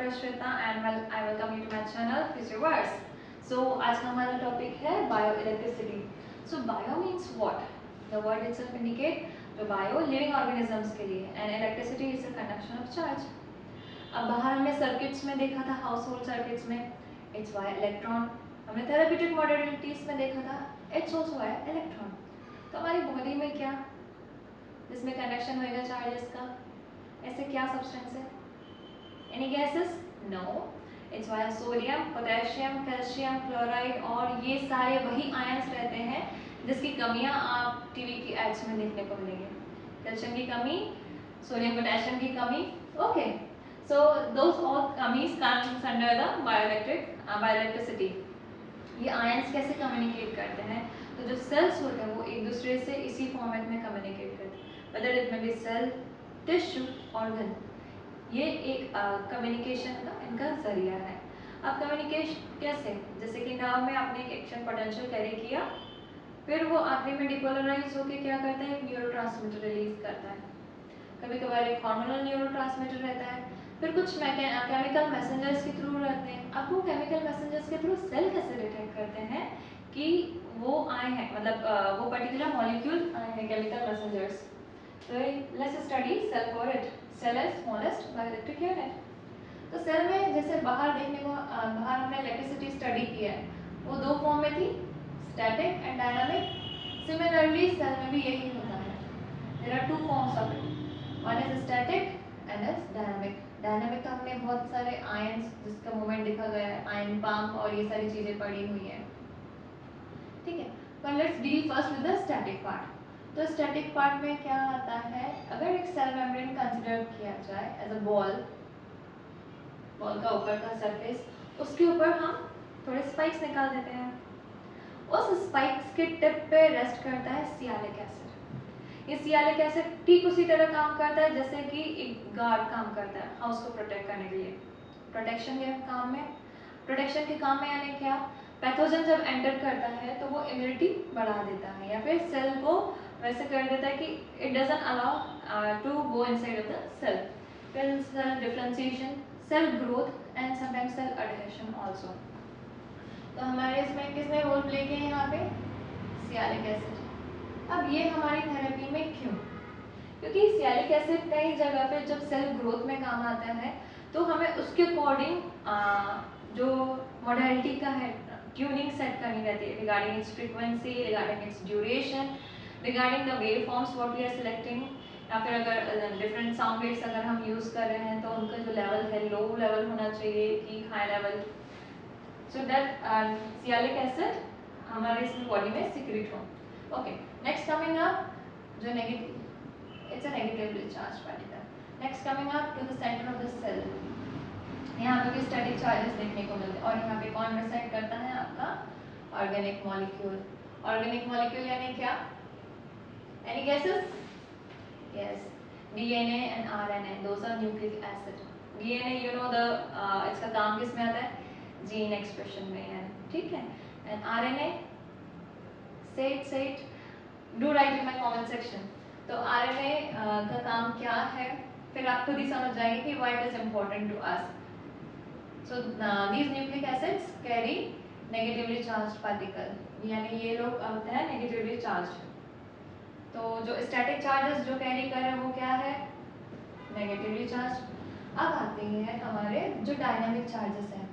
Doctor Shweta and I welcome you to my channel Physioverse. So आज का हमारा topic है bio electricity. So bio means what? The word itself indicate जो bio living organisms के लिए and electricity is a conduction of charge. अब बाहर हमने सर्किट्स में देखा था, हाउस होल्ड सर्किट्स में इट्स वाई इलेक्ट्रॉन। हमने थेरेप्यूटिक मॉडलिटीज में देखा था इट्स ऑल्सो वाई इलेक्ट्रॉन। तो हमारी बॉडी में क्या जिसमें कंडक्शन होएगा चार्जेस का, ऐसे क्या सब्सटेंस है? Any gases? No, it's why sodium, potassium, calcium, chloride और ये सारे वही आयंस रहते हैं जिसकी कमियां आप टीवी की एड्स में देखने को मिलेंगे। कैल्शियम की कमी, सोडियम पोटेशियम की कमी, ओके। सो दोस ऑल कमीज कम्स अंडर द बायोइलेक्ट्रिसिटी। ये आयंस कैसे कम्युनिकेट करते हैं? तो जो सेल्स होते हैं वो एक दूसरे से इसी फॉर्मेट में कम्युनिकेट करते हैं, whether it may be cell, tissue, organ. ये एक कम्युनिकेशन का इनका जरिया है। अब कम्युनिकेशन कैसे? जैसे कि नर्व में आपने एक एक्शन पोटेंशियल कैरी किया, फिर वो आखिरी में डिपोलराइज होकर क्या करता है? एक न्यूरोट्रांसमीटर रिलीज करता है। कभी कभार एक हार्मोनल न्यूरोट्रांसमीटर रहता है, फिर कुछ केमिकल मैसेंजर्स के थ्रू रहते हैं। अब वो केमिकल मैसेंजर्स के थ्रू सेल कैसे डिटेक्ट करते हैं कि वो आए हैं, मतलब वो पर्टिकुलर मॉलिक्यूल आए हैं, केमिकल मैसेंजर्स। तो let's study cell for it. Cell is smallest bioelectric unit. तो सेल में जैसे बाहर देखने को बाहर हमने इलेक्ट्रिसिटी स्टडी की है, वो दो फॉर्म में थी, static and dynamic. Similarly cell में भी यही होता है। There are two forms of it, one is static and is dynamic. Dynamic तो हमने बहुत सारे आयंस जिसका मूवमेंट दिखा गया है, आयन पंप और ये सारी चीजें पड़ी हुई हैं, ठीक है। पर let's deal first with the static part. तो स्टैटिक पार्ट में क्या आता है? अगर एक सेल मेम्ब्रेन कंसीडर किया जाए एज अ बॉल का ऊपर का सरफेस, उसके ऊपर हम थोड़े स्पाइक्स निकाल देते हैं। उस स्पाइक्स के टिप पे रेस्ट करता है सियालिक एसिड। ये सियालिक एसिड ठीक उसी तरह काम करता है जैसे कि एक गार्ड काम करता है हाउस को प्रोटेक्ट करने के लिए। प्रोटेक्शन के काम में यानी क्या? पैथोजन जब एंटर करता है तो वो इम्यूनिटी बढ़ा देता है या फिर सेल को वैसे कर देता है कि it doesn't allow to go inside of the cell. फिर cell differentiation, cell growth and sometimes cell adhesion also. तो हमारे इसमें किसने रोल प्ले किया है यहाँ पे? Sialic acid. अब ये हमारी थेरेपी में क्यों? क्योंकि सियालिक एसिड कई जगह पे जब सेल ग्रोथ में काम आता है तो हमें उसके अकॉर्डिंग जो मॉडलिटी का है ट्यूनिंग सेट करनी रहती है regarding its frequency, regarding its duration, regarding the wave forms what we are selecting, या फिर अगर डिफरेंट साउंड वेव्स अगर हम यूज़ कर रहे हैं तो उनका जो लेवल है लो लेवल होना चाहिए कि high level, so that sialic acid हमारे इसमें बॉडी में सिक्रेट हो। ओके, नेक्स्ट कमिंग अप जो negative, it's a negatively charged particle. Next coming up to the center of the cell. यहाँ पे भी स्टैटिक चार्जेस देखने को मिलते हैं और यहाँ पे कौन रिसाइड करता है? आपका ऑर्गेनिक मॉलिक्यूल। ऑर्गेनिक मॉलिक्यूल यानी क्या? Any guesses? Yes, DNA and RNA. Those are nucleic acid. DNA, you know the इसका काम किस में आता है? जीन एक्सप्रेशन में है, ठीक है। And RNA, say it. Do write in my comment section. तो RNA का काम क्या है? फिर आप खुद ही समझ जाएंगे कि why it is important to us. So these nucleic acids carry negatively charged particle, यानी ये लोग होते हैं negatively charged। तो जो static charges जो कैरी कर रहे हैं वो क्या है? negatively charged। अब आते हैं हमारे जो डायनामिक चार्जेस हैं।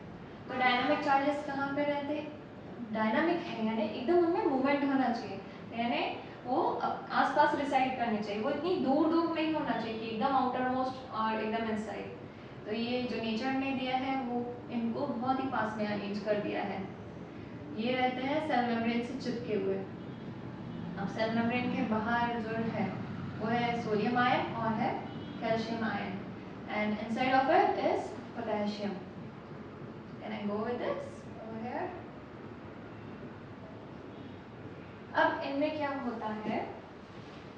तो डायनामिक चार्जेस कहाँ पे रहते हैं? डायनामिक है यानी एकदम उनमें मूवमेंट होना चाहिए, यानी वो आसपास रिसाइड करनी चाहिए, वो इतनी दूर नहीं होना चाहिए कि एकदम आउटर मोस्ट और एकदम इनसाइड। तो ये जो नेचर ने दिया है वो इनको बहुत ही पास में अरेंज कर दिया है। ये रहते हैं सेल मेम्ब्रेन से चिपके हुए। अब सेल मेम्ब्रेन के बाहर जो है वो है सोडियम आयन और है calcium ion, and inside of it is potassium. Can I go with this over here? अब इनमें क्या होता है?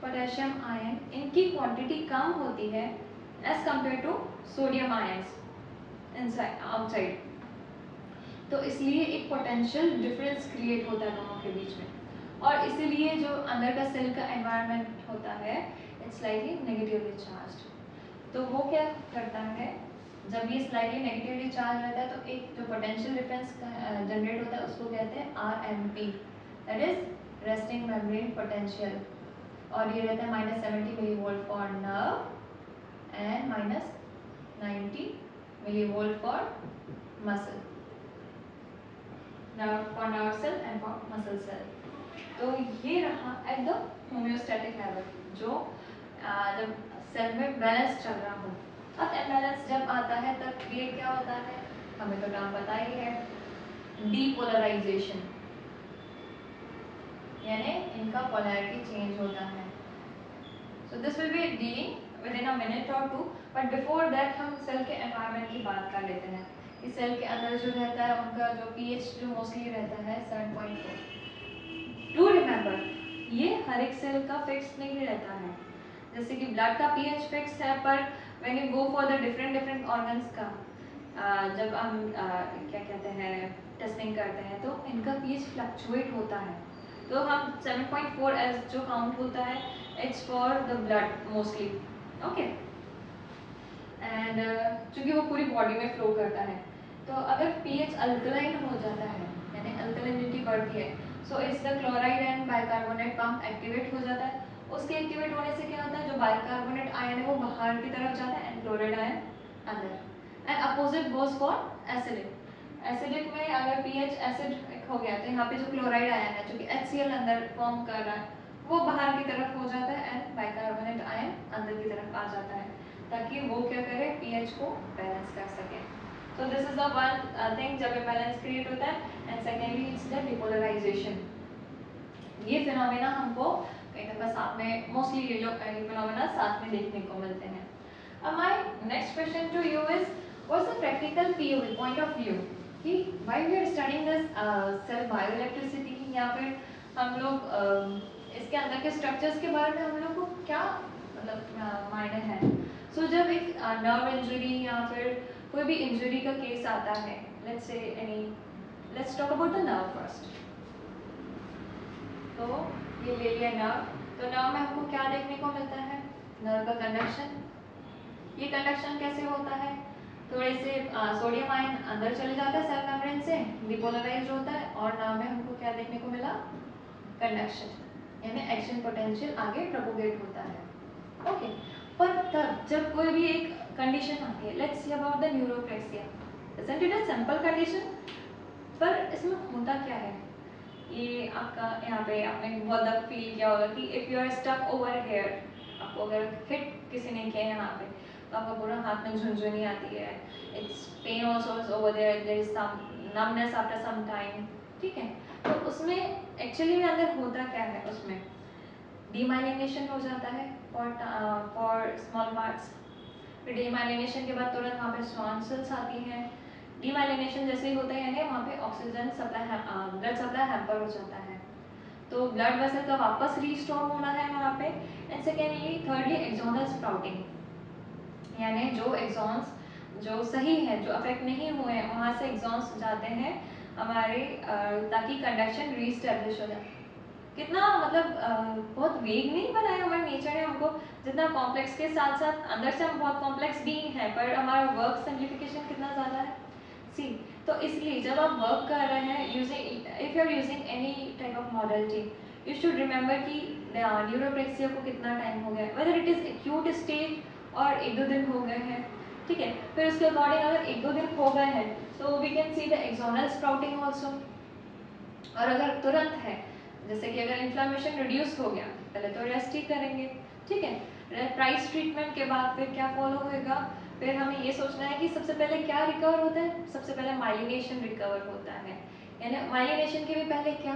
पोटेशियम आयन इनकी क्वांटिटी कम होती है as compared to sodium ions inside outside. तो इसलिए एक पोटेंशियल डिफरेंस क्रिएट होता है दोनों के बीच में, और इसीलिए जो अंदर का सेल का एनवायरनमेंट होता है इट्स स्लाइटली नेगेटिवली चार्ज्ड। तो वो क्या करता है? जब ये स्लाइटली नेगेटिवली चार्ज रहता है तो एक जो पोटेंशियल डिफरेंस जनरेट होता है उसको कहते हैं RMP, that is resting membrane potential. और ये रहता है -70 millivolt for nerve and -90 millivolt for muscle, for nerve cell and for muscle cell. तो ये रहा एट द होम्योस्टैटिक लेवल, जो जब सेल में बैलेंस चल रहा हो। अब इम्बैलेंस जब आता है तब क्रिएट क्या होता है, हमें तो नाम पता ही है, डीपोलराइजेशन, यानी इनका पोलैरिटी चेंज होता है। So this will be dealing with in a minute और टू, बट बिफोर दैट हम सेल के एनवायरनमेंट की बात कर लेते हैं कि सेल के अंदर जो रहता है उनका जो पीएच जो मोस्टली रहता है 7.4। टू रिमेंबर, ये हर एक सेल का फिक्स नहीं रहता है। जैसे कि ब्लड का पीएच फिक्स है, पर when you go for the different organs का जब हम क्या कहते हैं टेस्टिंग करते हैं तो इनका पीएच फ्लक्चुएट होता है। तो हम 7.4 एज जो काउंट होता है it's for the blood mostly, okay. And चूँकि वो पूरी बॉडी में फ्लो करता है, तो अगर पीएच अल्कलाइन हो जाता है यानी अल्कलिनिटी बढ़ती है, so it's the chloride and bicarbonate pump activate हो जाता है। उसके एक्टिवेट होने से क्या होता है, जो बाइकार्बोनेट आयन है वो बाहर की तरफ जाता है एंड क्लोराइड आयन अंदर। And opposite goes for acidic. Acidic में अगर पीएच एसिड हो गया तो यहाँ पे जो क्लोराइड आयन है जो कि HCl अंदर फॉर्म कर रहा है वो बाहर की तरफ हो जाता है एंड बाइकार्बोनेट आयन अंदर की तरफ आ जाता है, ताकि वो क्या करे, पीएच को बैलेंस कर सके। So this is the one thing जब इम्बैलेंस क्रिएट होता है। And secondly it's the depolarization. ये फिनोमेना हमको कई दफा साथ में, मोस्टली ये फिनोमेना साथ में देखने को मिलते हैं। अब my next question to you is what's the practical POV point of view कि while we are studying this cell bioelectricity, या फिर हम लोग इसके अंदर के स्ट्रक्चर्स के बारे में हम लोग को क्या मतलब मायने है। सो जब एक नर्व इंजरी या फिर कोई भी इंजरी का केस आता है, let's talk about the nerve first. तो ये ले लिया नर्व, तो नर्व में हमको क्या देखने को मिलता है, नर्व का कंडक्शन। ये कंडक्शन कैसे होता है, थोड़े से सोडियम आयन अंदर चले जाता है सेल मेम्ब्रेन से, डिपोलराइज होता है, और नर्व में हमको क्या देखने को मिला, कंडक्शन, यानी एक्शन पोटेंशियल आगे प्रोपोगेट होता है, ओके। पर तब जब कोई भी एक कंडीशन आती है, let's see about the neuropraxia, isn't it a simple condition, पर इसमें होता क्या है, ये आपका यहाँ पे आपने बहुत दफा फील किया होगा कि if you are stuck over here, आपको अगर हिट किसी ने किया यहाँ पे तो आपका पूरा हाथ में झुनझुनी आती है, it's pain also is over there is some numbness after some time, ठीक है। तो उसमें एक्चुअली में अंदर होता क्या है, उसमें डीमाइलिनेशन हो जाता है फॉर स्मॉल पार्ट्स। फिर डीमाइलिनेशन के बाद तुरंत वहाँ पे स्वान सेल्स आती हैं। डीमाइलिनेशन जैसे ही होता है यानी वहाँ पे oxygen supply, blood supply hamper हो जाता है, तो ब्लड वेसल का वापस रीस्टोर होना है वहाँ पे। And secondly thirdly axonal sprouting, यानी जो एक्सॉन्स जो सही है, जो अफेक्ट नहीं हुए हैं, वहाँ से एक्सॉन्स जाते हैं हमारे ताकि कंडक्शन रीस्टेब्लिश हो जाए। कितना मतलब बहुत वेग नहीं बनाया हमारे नेचर ने हमको, जितना कॉम्प्लेक्स के साथ साथ अंदर से हम बहुत कॉम्प्लेक्स बीइंग है, पर हमारा वर्क सिंप्लीफिकेशन कितना ज़्यादा है, सी। तो इसलिए जब आप वर्क कर रहे हैं using, if you are using any type of modality, you should remember कि न्यूरोप्लेक्सिया को कितना टाइम हो गया, whether it is acute stage और 1-2 दिन हो गए हैं, ठीक है। फिर उसके अकॉर्डिंग अगर 1-2 दिन हो गए हैं तो we can see the axonal sprouting also. और अगर तुरंत है, जैसे कि अगर इन्फ्लामेशन रिड्यूस हो गया, पहले तो रेस्ट ही करेंगे, ठीक है। प्राइस ट्रीटमेंट के बाद फिर क्या फॉलो होएगा, फिर हमें ये सोचना है कि सबसे पहले क्या रिकवर होता है, सबसे पहले माइलिनेशन रिकवर होता है, यानी माइलिनेशन के भी पहले क्या,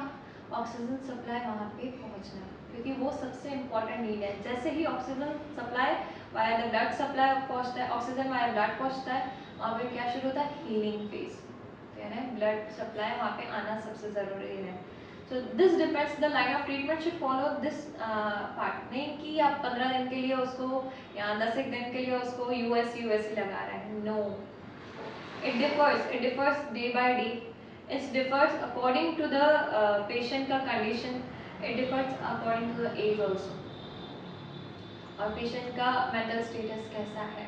ऑक्सीजन सप्लाई वहाँ पे पहुँचना, क्योंकि वो सबसे इम्पॉर्टेंट नीड है। जैसे ही oxygen supply via the blood supply पहुँचता है, ऑक्सीजन वाया ब्लड पहुँचता है, वहाँ पे क्या शुरू होता है, हीलिंग फेज, यानी ब्लड सप्लाई वहाँ पे आना सबसे ज़रूरी है। So this depends, the line of treatment should follow this part, नहीं कि आप 15 दिन के लिए उसको या 10 दिन के लिए उसको US ही लगा रहे हैं, no, it differs day by day, it differs according to the patient का condition, it differs according to the age also, और patient का mental status कैसा है।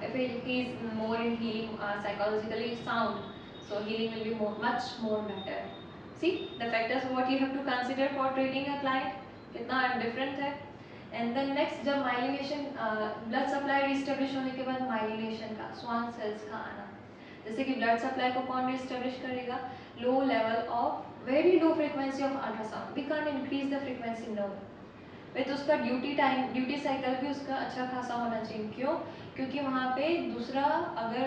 If he is more in healing, psychologically sound, so healing will be much more better. See the factors what you have to consider for treating a client, कितना different है. And then next जब myelination blood supply रिस्टेब्लिश होने के बाद myelination का Schwann cells का आना, जैसे कि ब्लड सप्लाई को कौन रिस्टेब्लिश करेगा, low level of very low frequency of ultrasound, we can increase the frequency no with उसका ड्यूटी साइकिल भी उसका अच्छा खासा होना चाहिए. क्यों? क्योंकि वहाँ पे दूसरा अगर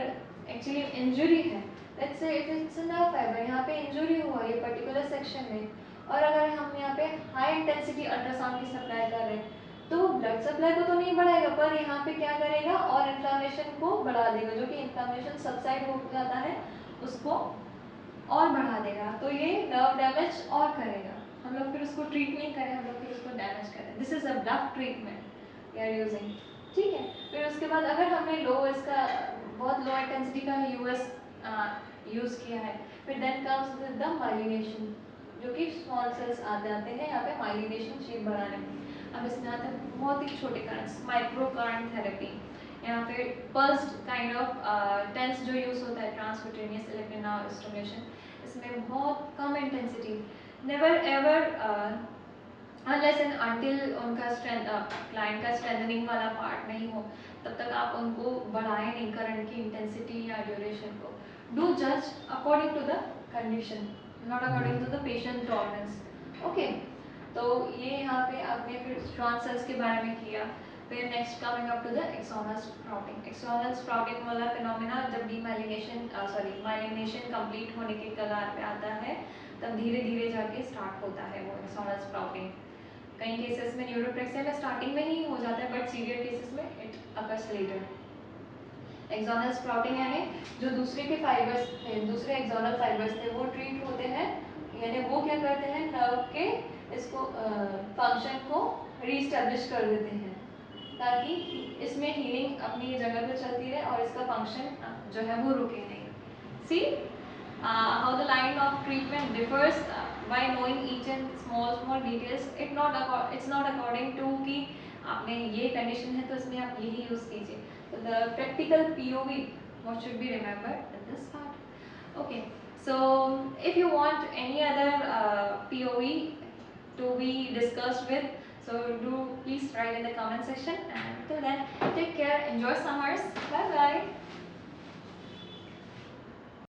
एक्चुअली इंजरी है, let's say if it's a nerve fibre, यहाँ पे इंजरी हुआ ये पर्टिकुलर सेक्शन में, और अगर हम यहाँ पे हाई इंटेंसिटी अल्ट्रासाउंड की सप्लाई कर रहे हैं तो ब्लड सप्लाई को तो नहीं बढ़ाएगा, पर यहाँ पे क्या करेगा और इन्फ्लामेशन को बढ़ा देगा, जो कि इन्फ्लामेशन सबसाइड हो जाता है उसको और बढ़ा देगा, तो ये नर्व डैमेज और करेगा. हम लोग फिर उसको ट्रीट नहीं करें, हम लोग फिर उसको डैमेज करें. This is a bluff treatment we are using. ठीक है. फिर उसके बाद अगर हमने लो इसका बहुत लो इंटेंसिटी का यूएस यूज़ किया है, फिर देन कम्स द माइलिनेशन, जो कि स्मॉल सेल्स आ जाते हैं यहाँ पे माइलिनेशन शीट बढ़ाने में. अब इसमें आते हैं बहुत ही छोटे करंट्स, माइक्रो करंट थेरेपी, यहाँ पे पल्स्ड काइंड ऑफ टेंस जो यूज़ होता है, ट्रांसक्यूटेनियस इलेक्ट्रिकल स्टिमुलेशन, इसमें बहुत कम intensity, never ever unless and until उनका क्लाइंट का स्ट्रेंथनिंग वाला पार्ट नहीं हो, तब तक आप उनको बढ़ाएं नहीं करंट की इंटेंसिटी या ड्यूरेशन को. डू जज according to the condition, not according to the patient tolerance. Okay. तो ये यहाँ पे आपने फिर श्वान सेल्स के बारे में किया. फिर next coming up to the axonal sprouting. Axonal sprouting वाला फिनोमेना जब माइलिनेशन कंप्लीट होने के कगार पे आता है, तब धीरे धीरे जाके स्टार्ट होता है वो एक्सोनल स्प्राउटिंग. कई केसेस में न्यूरोप्लेक्सिया में स्टार्टिंग में ही हो जाता है, बट सीवियर केसेस में it occurs later. Axonal sprouting यानी जो दूसरे के फाइबर्स थे, दूसरे एक्सोनल फाइबर्स थे, वो ट्रीट होते हैं, यानी वो क्या करते हैं, नर्व के इसको फंक्शन को रीस्टेब्लिश कर देते हैं, ताकि इसमें हीलिंग अपनी जगह पे चलती रहे और इसका फंक्शन जो है वो रुके नहीं. See how the line of treatment differs by knowing each and small details. It's not according to कि आपने ये कंडीशन है तो इसमें आप यही यूज़ कीजिए. So the practical POV, what should be remembered in this part? Okay, so if you want any other POV to be discussed with, so do please write in the comment section. And till then, take care, enjoy summers, bye bye.